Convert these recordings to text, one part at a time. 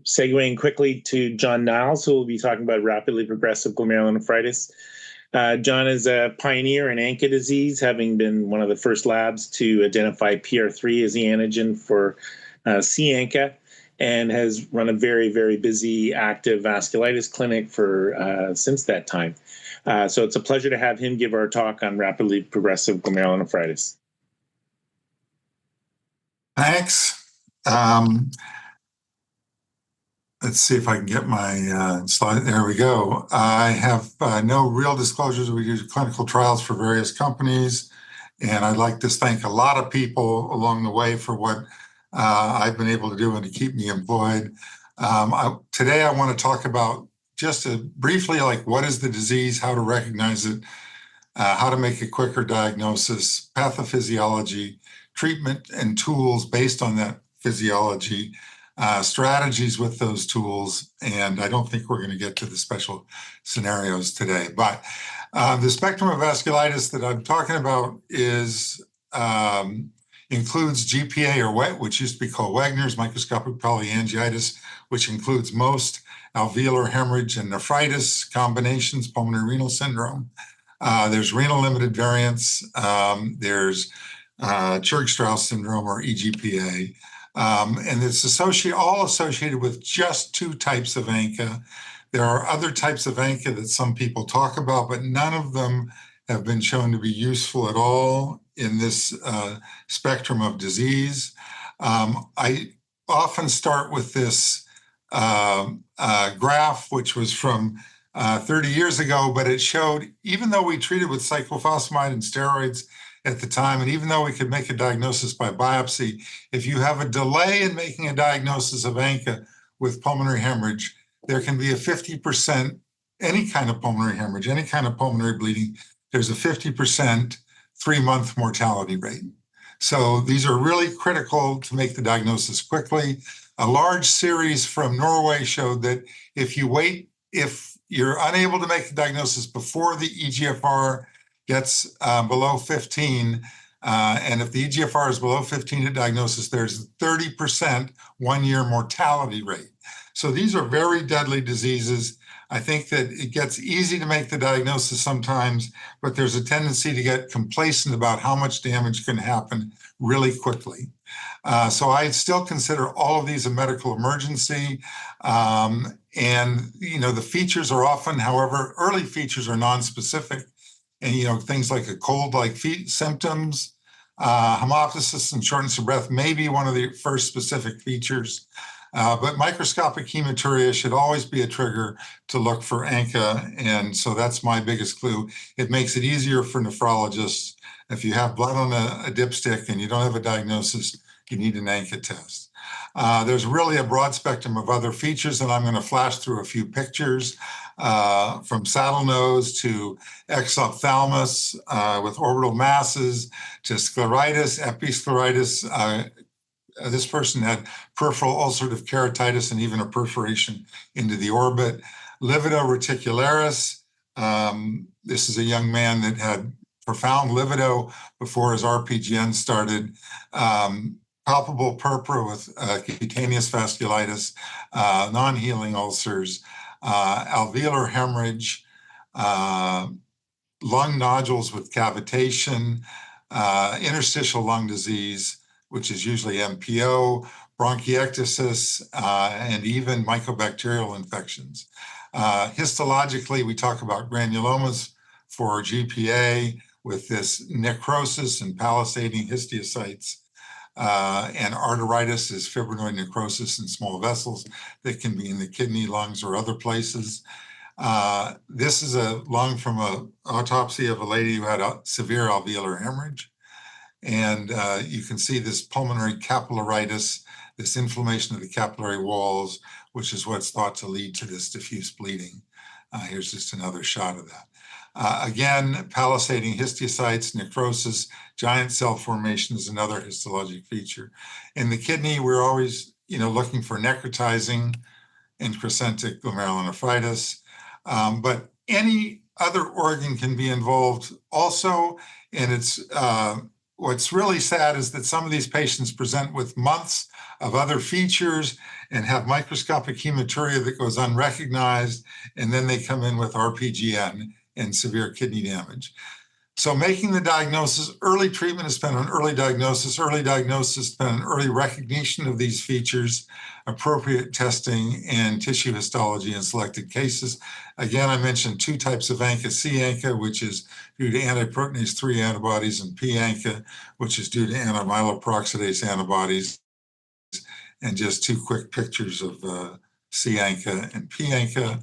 segueing quickly to John Niles, who will be talking about rapidly progressive glomerulonephritis. John is a pioneer in ANCA disease, having been one of the first labs to identify PR3 as the antigen for ANCA, and has run a very, very busy, active vasculitis clinic for since that time. So it's a pleasure to have him give our talk on rapidly progressive glomerulonephritis. Thanks. Let's see if I can get my slide. There we go. I have no real disclosures. We do clinical trials for various companies, and I'd like to thank a lot of people along the way for what I've been able to do and to keep me employed. Today I want to talk about just briefly, like, what is the disease, how to recognize it, how to make a quicker diagnosis, pathophysiology, treatment and tools based on that physiology, strategies with those tools, and I don't think we're going to get to the special scenarios today. But the spectrum of vasculitis that I'm talking about includes GPA or WET, which used to be called Wegener's microscopic polyangiitis, which includes most alveolar hemorrhage and nephritis combinations, pulmonary renal syndrome. There's renal limited variants. There's Churg-Strauss syndrome, or EGPA. And it's all associated with just two types of ANCA. There are other types of ANCA that some people talk about, but none of them have been shown to be useful at all in this spectrum of disease. I often start with this graph, which was from 30 years ago, but it showed, even though we treated with cyclophosphamide and steroids at the time, and even though we could make a diagnosis by biopsy, if you have a delay in making a diagnosis of ANCA with pulmonary hemorrhage, there can be a 50%, any kind of pulmonary hemorrhage, any kind of pulmonary bleeding, there's a 50% 3-month mortality rate. So these are really critical to make the diagnosis quickly. A large series from Norway showed that if you're unable to make the diagnosis before the eGFR gets below 15, and if the eGFR is below 15 at diagnosis, there's a 30% 1-year mortality rate. So these are very deadly diseases. I think that it gets easy to make the diagnosis sometimes, but there's a tendency to get complacent about how much damage can happen really quickly. So I still consider all of these a medical emergency. And, the features are often, however, early features are nonspecific. And, things like a cold-like symptoms, hemoptysis and shortness of breath may be one of the first specific features. But microscopic hematuria should always be a trigger to look for ANCA, and so that's my biggest clue. It makes it easier for nephrologists. If you have blood on a dipstick and you don't have a diagnosis, you need an ANCA test. There's really a broad spectrum of other features, and I'm going to flash through a few pictures, from saddle nose to exophthalmos with orbital masses to scleritis, episcleritis. This person had peripheral ulcerative keratitis and even a perforation into the orbit. Livido reticularis. This is a young man that had profound livido before his RPGN started. Palpable purpura with cutaneous vasculitis, non-healing ulcers, alveolar hemorrhage, lung nodules with cavitation, interstitial lung disease, which is usually MPO, bronchiectasis, and even mycobacterial infections. Histologically, we talk about granulomas for GPA with this necrosis and palisading histiocytes. And arteritis is fibrinoid necrosis in small vessels that can be in the kidney, lungs, or other places. This is a lung from an autopsy of a lady who had a severe alveolar hemorrhage. And you can see this pulmonary capillaritis, this inflammation of the capillary walls, which is what's thought to lead to this diffuse bleeding. Here's just another shot of that. Again, palisading histiocytes, necrosis, giant cell formation is another histologic feature. In the kidney, we're always, looking for necrotizing and crescentic glomerulonephritis, but any other organ can be involved also. And it's what's really sad is that some of these patients present with months of other features and have microscopic hematuria that goes unrecognized, and then they come in with RPGN and severe kidney damage. So making the diagnosis, early treatment is spent on early diagnosis spent on early recognition of these features, appropriate testing, and tissue histology in selected cases. Again, I mentioned two types of ANCA, C-ANCA, which is due to antiproteinase 3 antibodies, and P-ANCA, which is due to anti-myeloperoxidase antibodies. And just two quick pictures of C-ANCA and P-ANCA.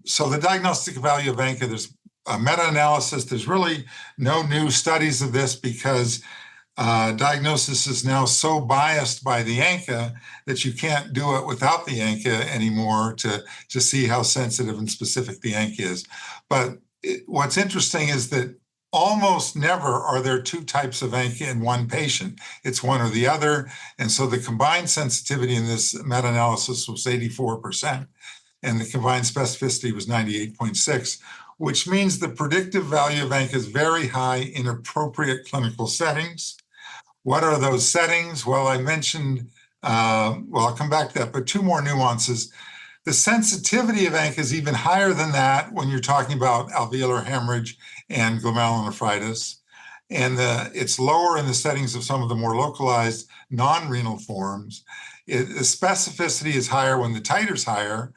So the diagnostic value of ANCA, there's a meta-analysis. There's really no new studies of this because diagnosis is now so biased by the ANCA that you can't do it without the ANCA anymore to see how sensitive and specific the ANCA is. But what's interesting is that almost never are there two types of ANCA in one patient. It's one or the other. And so the combined sensitivity in this meta-analysis was 84%, and the combined specificity was 98.6%. Which means the predictive value of ANCA is very high in appropriate clinical settings. What are those settings? Well, I mentioned, I'll come back to that, but two more nuances. The sensitivity of ANCA is even higher than that when you're talking about alveolar hemorrhage and glomerulonephritis. And it's lower in the settings of some of the more localized non-renal forms. The specificity is higher when the titer's higher.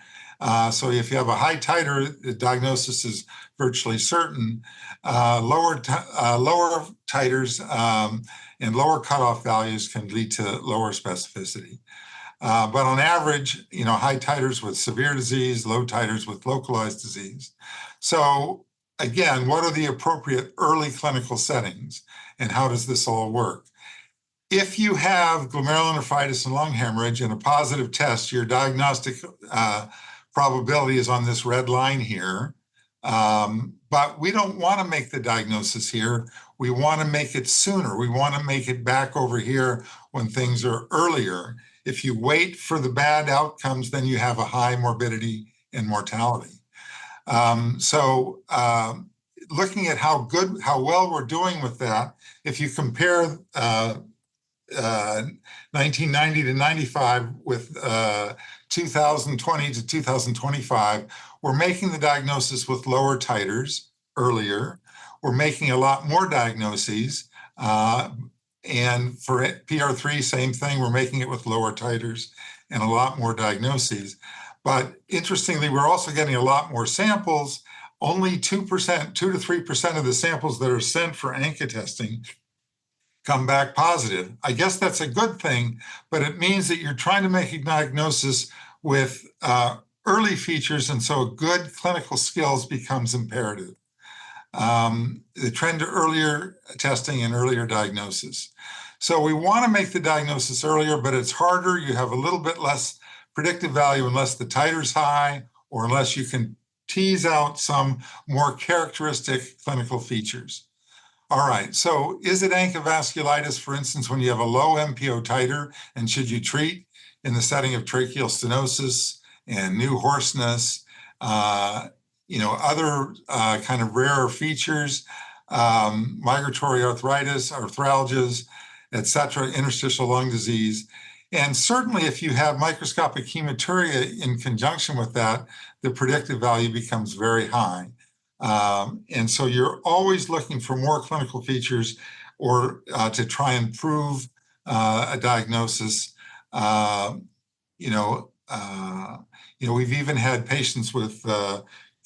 So if you have a high titer, the diagnosis is virtually certain. Lower titers and lower cutoff values can lead to lower specificity. But on average, high titers with severe disease, low titers with localized disease. So again, what are the appropriate early clinical settings, and how does this all work? If you have glomerulonephritis and lung hemorrhage and a positive test, your diagnostic probability is on this red line here. But we don't want to make the diagnosis here. We want to make it sooner. We want to make it back over here when things are earlier. If you wait for the bad outcomes, then you have a high morbidity and mortality. Looking at how well we're doing with that, if you compare 1990 to 95 with 2020 to 2025, we're making the diagnosis with lower titers earlier. We're making a lot more diagnoses. And for PR3, same thing, we're making it with lower titers and a lot more diagnoses. But interestingly, we're also getting a lot more samples. Only 2%, 2 to 3% of the samples that are sent for ANCA testing come back positive. I guess that's a good thing, but it means that you're trying to make a diagnosis with early features, and so good clinical skills becomes imperative. The trend to earlier testing and earlier diagnosis. So we want to make the diagnosis earlier, but it's harder. You have a little bit less predictive value unless the titer's high or unless you can tease out some more characteristic clinical features. All right, so is it ANCA vasculitis, for instance, when you have a low MPO titer, and should you treat in the setting of tracheal stenosis and new hoarseness, other kind of rarer features, migratory arthritis, arthralgias, et cetera, interstitial lung disease. And certainly if you have microscopic hematuria in conjunction with that, the predictive value becomes very high. And so you're always looking for more clinical features or to try and prove a diagnosis. We've even had patients with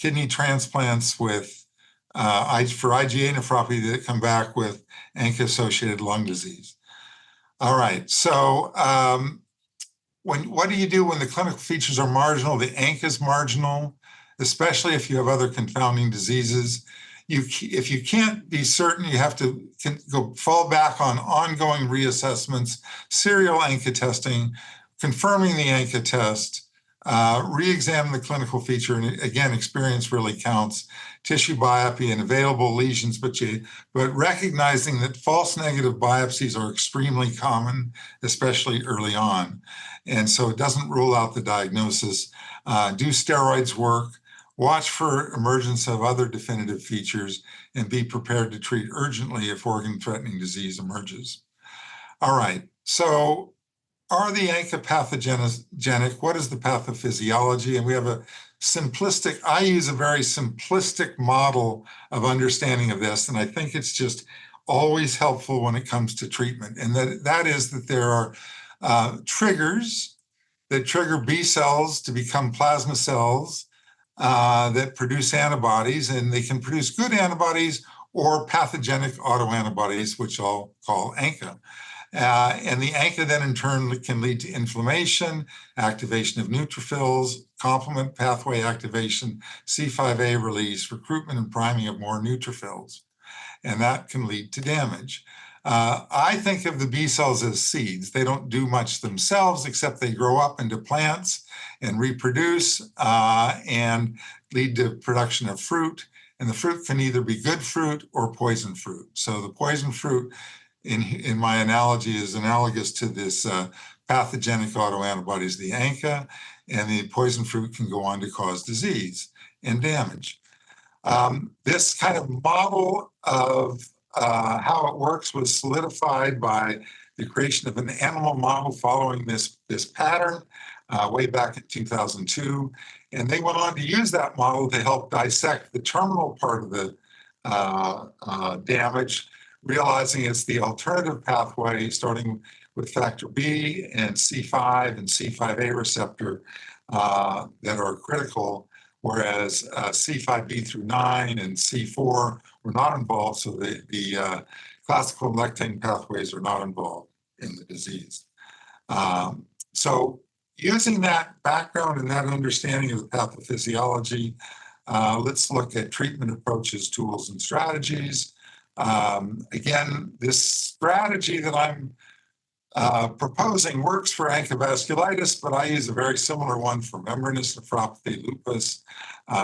kidney transplants with for IgA nephropathy that come back with ANCA-associated lung disease. All right, so what do you do when the clinical features are marginal? The ANCA is marginal, especially if you have other confounding diseases. If you can't be certain, you have to fall back on ongoing reassessments, serial ANCA testing, confirming the ANCA test, re-examine the clinical feature, and again, experience really counts, tissue biopsy and available lesions, but recognizing that false negative biopsies are extremely common, especially early on. And so it doesn't rule out the diagnosis. Do steroids work? Watch for emergence of other definitive features and be prepared to treat urgently if organ-threatening disease emerges. All right, so are the ANCA pathogenic? What is the pathophysiology? And we have I use a very simplistic model of understanding of this, and I think it's just always helpful when it comes to treatment. And that is that there are triggers that trigger B cells to become plasma cells that produce antibodies, and they can produce good antibodies or pathogenic autoantibodies, which I'll call ANCA. And the ANCA then in turn can lead to inflammation, activation of neutrophils, complement pathway activation, C5a release, recruitment and priming of more neutrophils. And that can lead to damage. I think of the B cells as seeds. They don't do much themselves, except they grow up into plants and reproduce and lead to production of fruit. And the fruit can either be good fruit or poison fruit. So the poison fruit, in my analogy, is analogous to this pathogenic autoantibodies, the ANCA, and the poison fruit can go on to cause disease and damage. This kind of model of how it works was solidified by the creation of an animal model following this pattern way back in 2002. And they went on to use that model to help dissect the terminal part of the damage, realizing it's the alternative pathway, starting with factor B and C5 and C5a receptor that are critical, whereas C5b through 9 and C4 were not involved, so the classical lectin pathways are not involved in the disease. So using that background and that understanding of the pathophysiology, let's look at treatment approaches, tools, and strategies. Again, this strategy that I'm proposing works for ANCA vasculitis, but I use a very similar one for membranous nephropathy, lupus,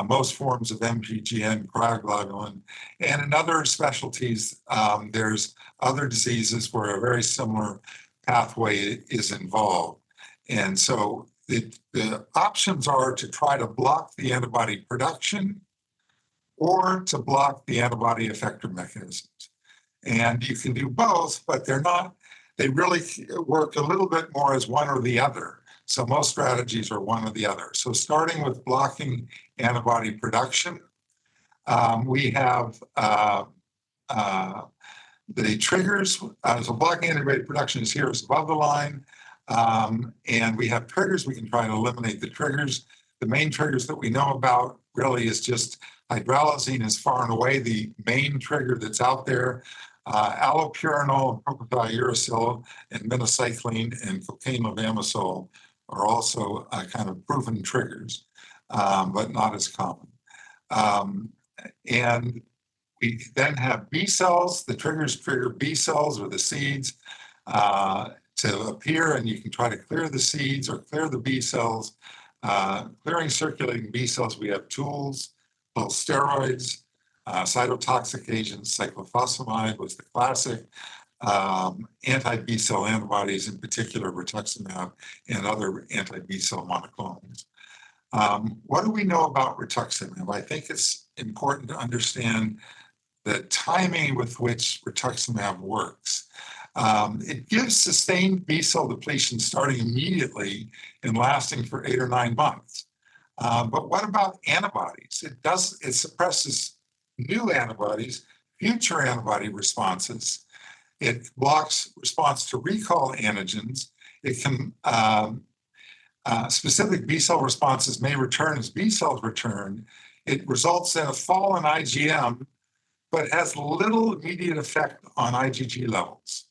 most forms of MPGN, cryoglobulin, and in other specialties, there's other diseases where a very similar pathway is involved. And so the options are to try to block the antibody production or to block the antibody effector mechanisms. And you can do both, but they really work a little bit more as one or the other. So most strategies are one or the other. So starting with blocking antibody production, we have the triggers. So blocking antibody production is here is above the line. And we have triggers. We can try and eliminate the triggers. The main triggers that we know about really is just hydralazine is far and away the main trigger that's out there. Allopurinol, propylthiouracil, and minocycline and cocaine levamisole are also kind of proven triggers, but not as common. And we then have B cells. The triggers trigger B cells or the seeds to appear, and you can try to clear the seeds or clear the B cells. Clearing circulating B cells, we have tools, both steroids, cytotoxic agents. Cyclophosphamide was the classic. Anti-B cell antibodies, in particular rituximab and other anti-B cell monoclonals. What do we know about rituximab? I think it's important to understand the timing with which rituximab works. It gives sustained B cell depletion starting immediately and lasting for 8 or 9 months. But what about antibodies? It suppresses new antibodies, future antibody responses. It blocks response to recall antigens. It can, specific B cell responses may return as B cells return. It results in a fall in IgM, but has little immediate effect on IgG levels.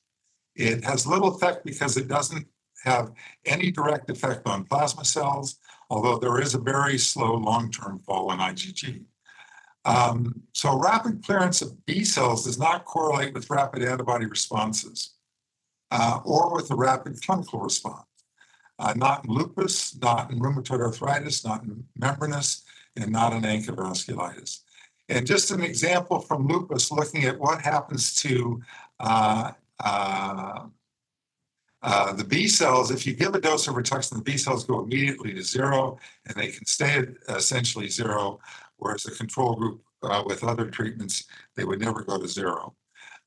It has little effect because it doesn't have any direct effect on plasma cells, although there is a very slow long-term fall in IgG. So rapid clearance of B cells does not correlate with rapid antibody responses or with a rapid clinical response. Not in lupus, not in rheumatoid arthritis, not in membranous, and not in ANCA vasculitis. And just an example from lupus, looking at what happens to the B cells. If you give a dose of Rituxan, the B cells go immediately to 0, and they can stay at essentially 0, whereas the control group with other treatments, they would never go to 0.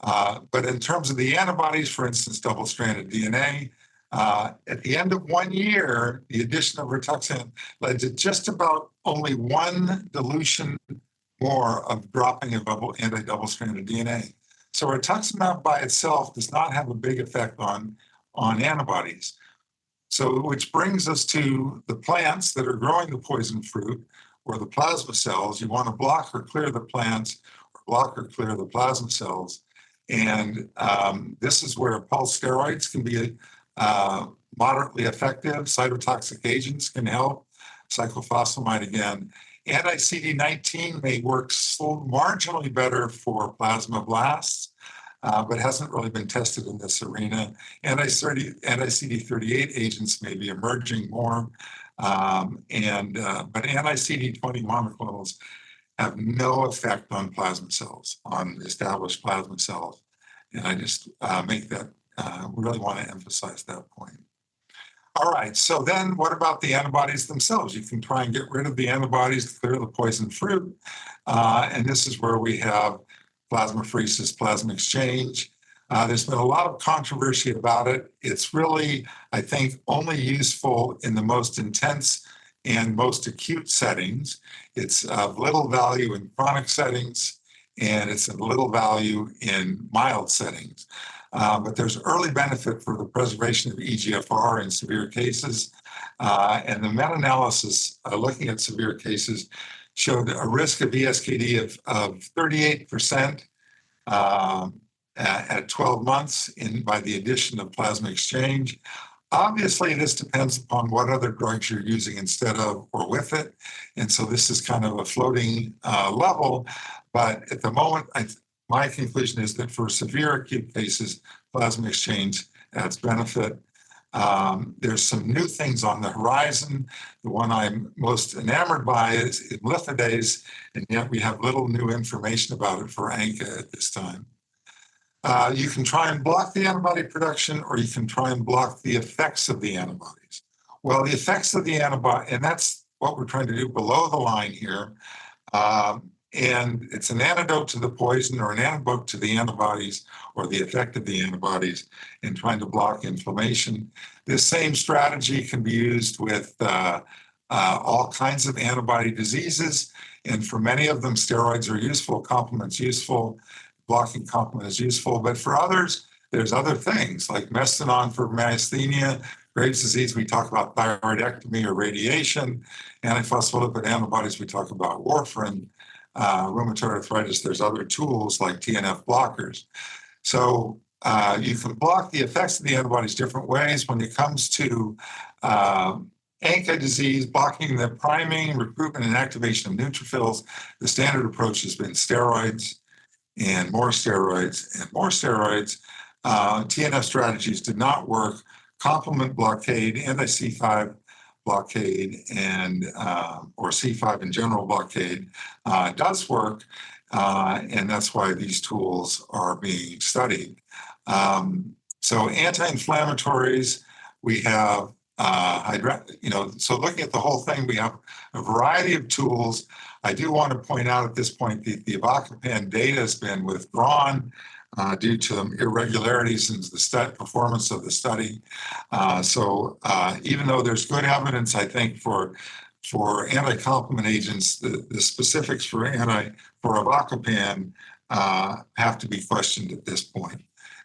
But in terms of the antibodies, for instance, double-stranded DNA, At the end of 1 year, the addition of Rituxan led to just about only one dilution more of dropping of anti-double-stranded DNA. So rituximab by itself does not have a big effect on antibodies. So, which brings us to the plants that are growing the poison fruit, or the plasma cells. You want to block or clear the plants, or block or clear the plasma cells. And this is where pulse steroids can be moderately effective. Cytotoxic agents can help. Cyclophosphamide again. Anti-CD19 may work marginally better for plasmablasts, but hasn't really been tested in this arena. Anti-CD38 agents may be emerging more, but anti-CD20 monoclonals have no effect on plasma cells, on established plasma cells. And I just really want to emphasize that point. All right, so then what about the antibodies themselves? You can try and get rid of the antibodies to clear the poison fruit. And this is where we have plasmapheresis, plasma exchange. There's been a lot of controversy about it. It's really, I think, only useful in the most intense and most acute settings. It's of little value in chronic settings, and it's of little value in mild settings. But there's early benefit for the preservation of EGFR in severe cases. And the meta-analysis looking at severe cases showed a risk of ESKD of 38% at 12 months by the addition of plasma exchange. Obviously, this depends upon what other drugs you're using instead of or with it. And so this is kind of a floating level. But at the moment, my conclusion is that for severe acute cases, plasma exchange adds benefit. There's some new things on the horizon. The one I'm most enamored by is imlifidase, and yet we have little new information about it for ANCA at this time. You can try and block the antibody production, or you can try and block the effects of the antibodies. Well, the effects of the antibody, and that's what we're trying to do below the line here. And it's an antidote to the poison or an antidote to the antibodies or the effect of the antibodies in trying to block inflammation. This same strategy can be used with all kinds of antibody diseases. And for many of them, steroids are useful, complement's useful, blocking complement is useful. But for others, there's other things like mestinon for myasthenia, Graves' disease, we talk about thyroidectomy or radiation. Antiphospholipid antibodies, we talk about warfarin. Rheumatoid arthritis, there's other tools like TNF blockers. So you can block the effects of the antibodies different ways. When it comes to ANCA disease, blocking the priming, recruitment, and activation of neutrophils, the standard approach has been steroids and more steroids and more steroids. TNF strategies did not work. Complement blockade, anti-C5 blockade, and or C5 in general blockade does work, and that's why these tools are being studied. So anti-inflammatories, we have so looking at the whole thing, we have a variety of tools. I do want to point out at this point that the Avacopan data has been withdrawn due to irregularities in the performance of the study. So even though there's good evidence, I think, for anti-complement agents, the specifics for Avacopan have to be questioned at this point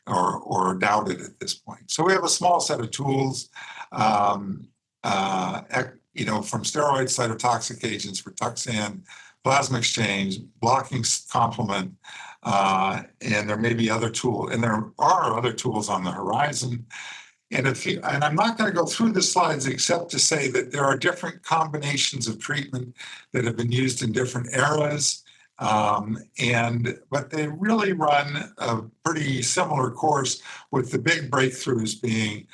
or doubted at this point. So we have a small set of tools, from steroids, cytotoxic agents, Rituxan, plasma exchange, blocking complement, and there may be other tools, and there are other tools on the horizon. And I'm not going to go through the slides except to say that there are different combinations of treatment that have been used in different eras, but they really run a pretty similar course, with the big breakthroughs being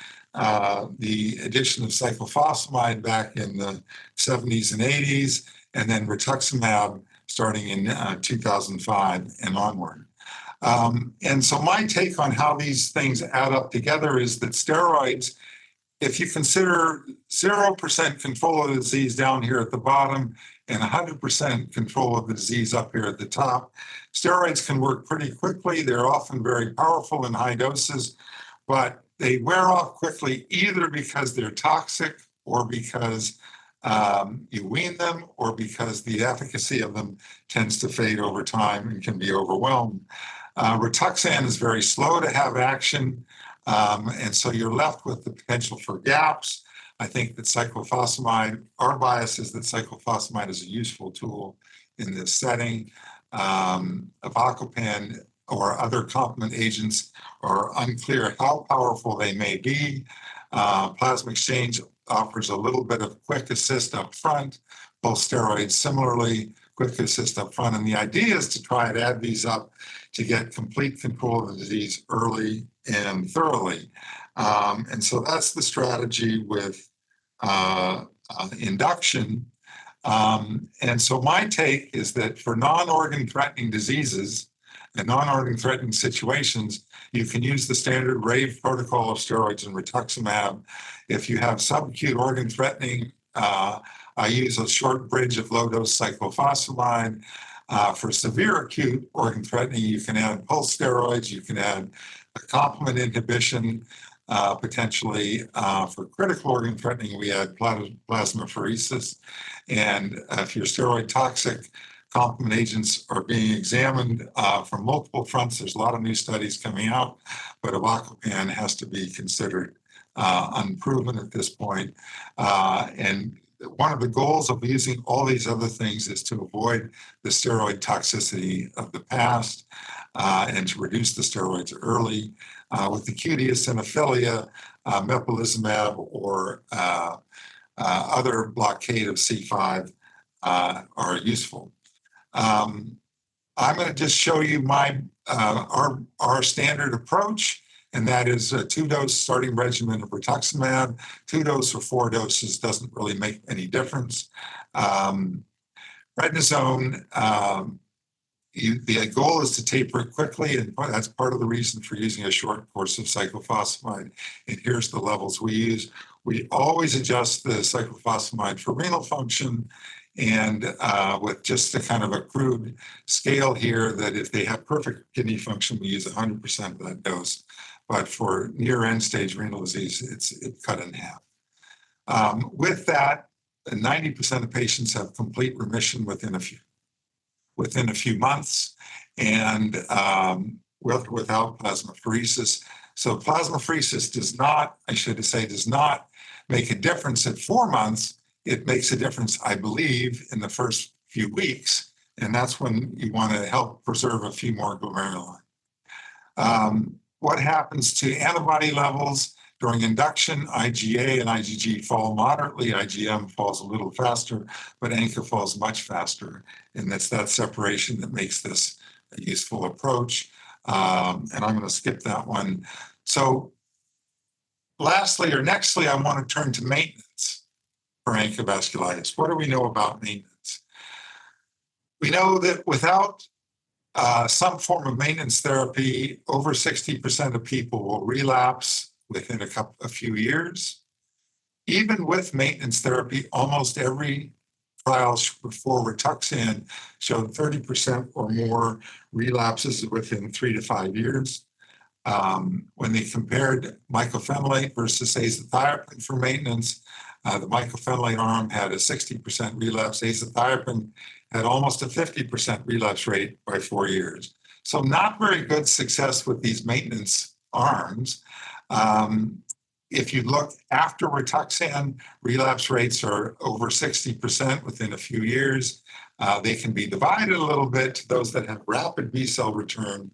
the addition of cyclophosphamide back in the 70s and 80s, and then rituximab starting in 2005 and onward. And so my take on how these things add up together is that steroids, if you consider 0% control of the disease down here at the bottom and 100% control of the disease up here at the top, steroids can work pretty quickly. They're often very powerful in high doses, but they wear off quickly, either because they're toxic or because you wean them, or because the efficacy of them tends to fade over time and can be overwhelmed. Rituxan is very slow to have action, and so you're left with the potential for gaps. I think that cyclophosphamide, our bias is that cyclophosphamide is a useful tool in this setting. Avacopan or other complement agents are unclear how powerful they may be. Plasma exchange offers a little bit of quick assist up front. Both steroids similarly, quick assist up front. And the idea is to try and add these up to get complete control of the disease early and thoroughly. And so that's the strategy with induction. And so my take is that for non-organ threatening diseases and non-organ threatening situations, you can use the standard RAVE protocol of steroids and rituximab. If you have subacute organ threatening, I use a short bridge of low-dose cyclophosphamide. For severe acute organ threatening, you can add pulse steroids, you can add a complement inhibition. Potentially for critical organ threatening, we add plasmapheresis. And if you're steroid toxic, complement agents are being examined from multiple fronts. There's a lot of new studies coming out, but avacopan has to be considered unproven at this point. And one of the goals of using all these other things is to avoid the steroid toxicity of the past and to reduce the steroids early. With acute eosinophilia, mepolizumab or other blockade of C5 are useful. I'm going to just show you our standard approach, and that is a 2-dose starting regimen of rituximab. 2-dose or 4 doses doesn't really make any difference. Prednisone, the goal is to taper it quickly, and that's part of the reason for using a short course of cyclophosphamide. And here's the levels we use. We always adjust the cyclophosphamide for renal function, and with just a kind of a crude scale here, that if they have perfect kidney function, we use 100% of that dose. But for near end-stage renal disease, it's cut in half. With that, 90% of patients have complete remission within a few months, and without plasmapheresis. So plasmapheresis does not make a difference at 4 months. It makes a difference, I believe, in the first few weeks, and that's when you want to help preserve a few more glomeruli. What happens to antibody levels during induction? IgA and IgG fall moderately. IgM falls a little faster, but ANCA falls much faster. And it's that separation that makes this a useful approach. And I'm going to skip that one. So lastly, or nextly, I want to turn to maintenance for ANCA vasculitis. What do we know about maintenance? We know that without some form of maintenance therapy, over 60% of people will relapse within a few years. Even with maintenance therapy, almost every trial before Rituxan showed 30% or more relapses within 3 to 5 years. When they compared mycophenolate versus azathioprine for maintenance, the mycophenolate arm had a 60% relapse. Azathioprine had almost a 50% relapse rate by 4 years. So not very good success with these maintenance arms. If you look after Rituxan, relapse rates are over 60% within a few years. They can be divided a little bit. Those that have rapid B-cell return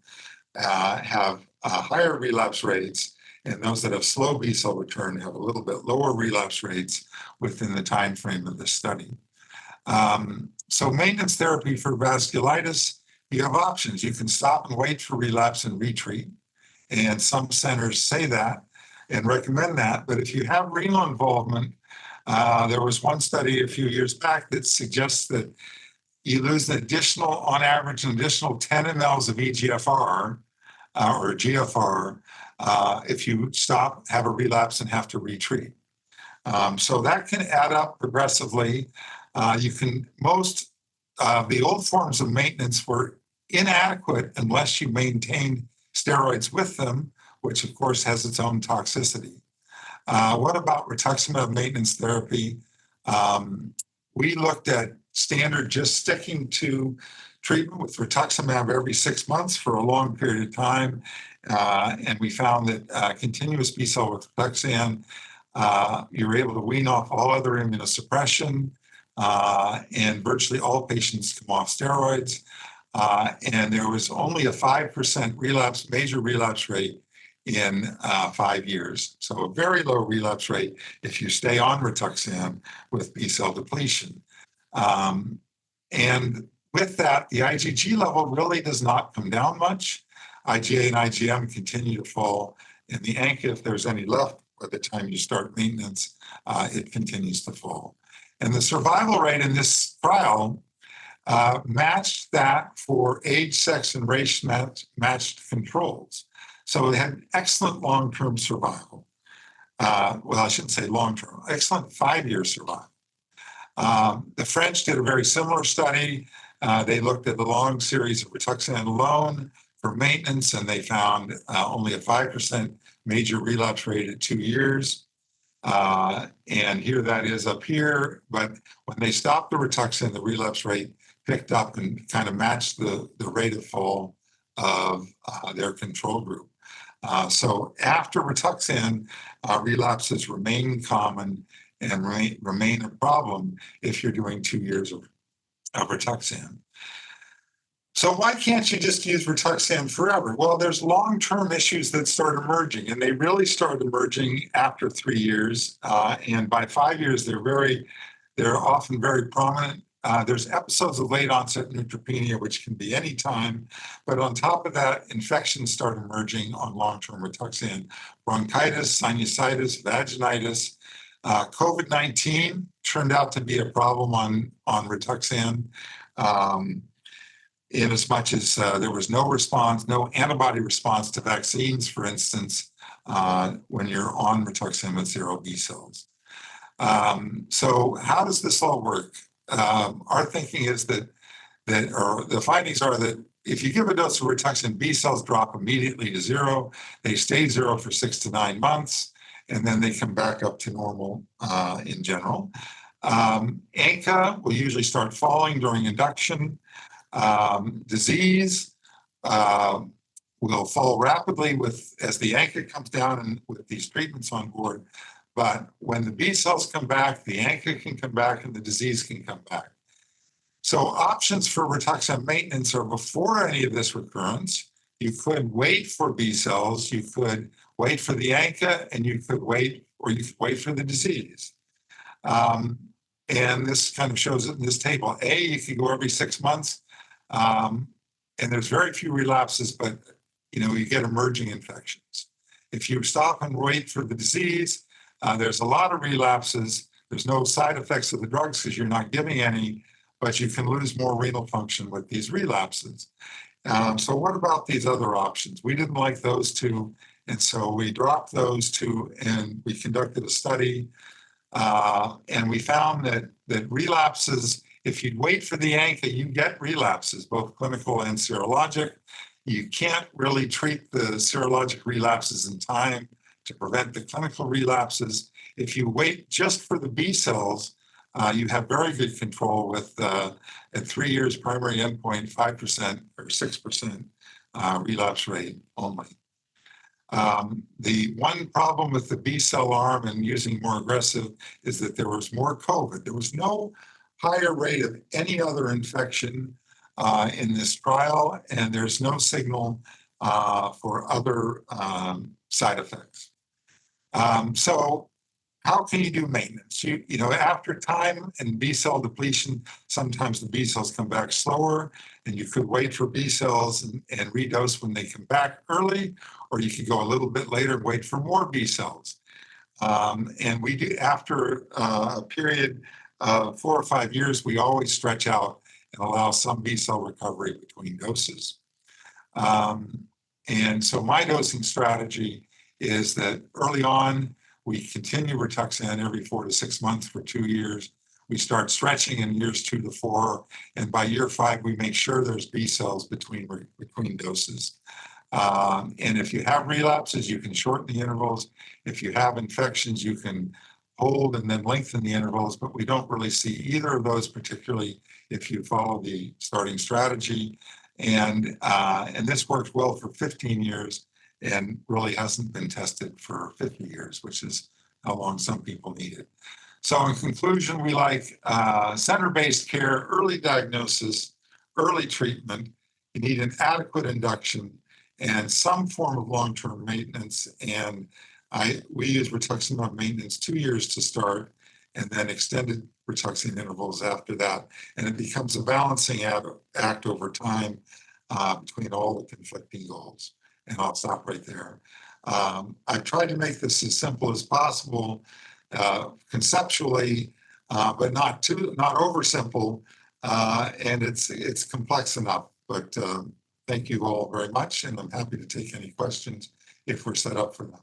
have higher relapse rates, and those that have slow B-cell return have a little bit lower relapse rates within the time frame of the study. So maintenance therapy for vasculitis, you have options. You can stop and wait for relapse and retreat, and some centers say that and recommend that. But if you have renal involvement, there was one study a few years back that suggests that you lose on average, an additional 10 mLs of EGFR or GFR if you stop, have a relapse, and have to retreat. So that can add up progressively. The old forms of maintenance were inadequate unless you maintained steroids with them, which of course has its own toxicity. What about rituximab maintenance therapy? We looked at standard just sticking to treatment with rituximab every 6 months for a long period of time. And we found that continuous B-cell with Rituxan, you were able to wean off all other immunosuppression, and virtually all patients come off steroids. And there was only a 5% major relapse rate in 5 years. So a very low relapse rate if you stay on Rituxan with B-cell depletion. And with that, the IgG level really does not come down much. IgA and IgM continue to fall, and the ANCA, if there's any left by the time you start maintenance, it continues to fall. And the survival rate in this trial matched that for age, sex, and race matched controls. So they had excellent long-term survival. Well, I shouldn't say long-term, excellent 5-year survival. The French did a very similar study. They looked at the long series of Rituxan alone for maintenance, and they found only a 5% major relapse rate at 2 years. And here that is up here. But when they stopped the Rituxan, the relapse rate picked up and kind of matched the rate of fall of their control group. So after Rituxan, relapses remain common and remain a problem if you're doing 2 years of Rituxan. So why can't you just use Rituxan forever? Well, there's long-term issues that start emerging, and they really start emerging after 3 years. And by 5 years, they're often very prominent. There's episodes of late onset neutropenia, which can be any time. But on top of that, infections start emerging on long-term Rituxan. Bronchitis, sinusitis, vaginitis. COVID-19 turned out to be a problem on Rituxan. In as much as there was no response, no antibody response to vaccines, for instance, when you're on Rituxan with 0 B cells. So how does this all work? Our thinking is that the findings are that if you give a dose of Rituxan, B cells drop immediately to 0. They stay 0 for 6 to 9 months, and then they come back up to normal in general. ANCA will usually start falling during induction. Disease will fall rapidly as the ANCA comes down and with these treatments on board. But when the B cells come back, the ANCA can come back and the disease can come back. So options for Rituxan maintenance are before any of this recurrence. You could wait for B cells, you could wait for the ANCA, and you could wait for the disease. And this kind of shows it in this table. You can go every 6 months. And there's very few relapses, but you get emerging infections. If you stop and wait for the disease, there's a lot of relapses. There's no side effects of the drugs because you're not giving any, but you can lose more renal function with these relapses. So what about these other options? We didn't like those two, and so we dropped those two, and we conducted a study, and we found that relapses, if you wait for the ANCA, you get relapses, both clinical and serologic. You can't really treat the serologic relapses in time to prevent the clinical relapses. If you wait just for the B cells, you have very good control with, at 3 years primary endpoint, 5% or 6% relapse rate only. The one problem with the B cell arm and using more aggressive is that there was more COVID. There was no higher rate of any other infection in this trial, and there's no signal for other side effects. So how can you do maintenance? After time and B cell depletion, sometimes the B cells come back slower, and you could wait for B cells and redose when they come back early, or you could go a little bit later and wait for more B cells. And we do, after a period of 4 or 5 years, we always stretch out and allow some B cell recovery between doses. And so my dosing strategy is that early on, we continue Rituxan every 4 to 6 months for 2 years. We start stretching in years 2 to 4, and by year 5, we make sure there's B cells between doses. And if you have relapses, you can shorten the intervals. If you have infections, you can hold and then lengthen the intervals, but we don't really see either of those, particularly if you follow the starting strategy. And this worked well for 15 years and really hasn't been tested for 50 years, which is how long some people need it. So in conclusion, we like center-based care, early diagnosis, early treatment. You need an adequate induction and some form of long-term maintenance. And we use rituximab maintenance 2 years to start, and then extended Rituxan intervals after that. And it becomes a balancing act over time between all the conflicting goals. And I'll stop right there. I've tried to make this as simple as possible conceptually, but not over simple. And it's complex enough. But thank you all very much, and I'm happy to take any questions if we're set up for them.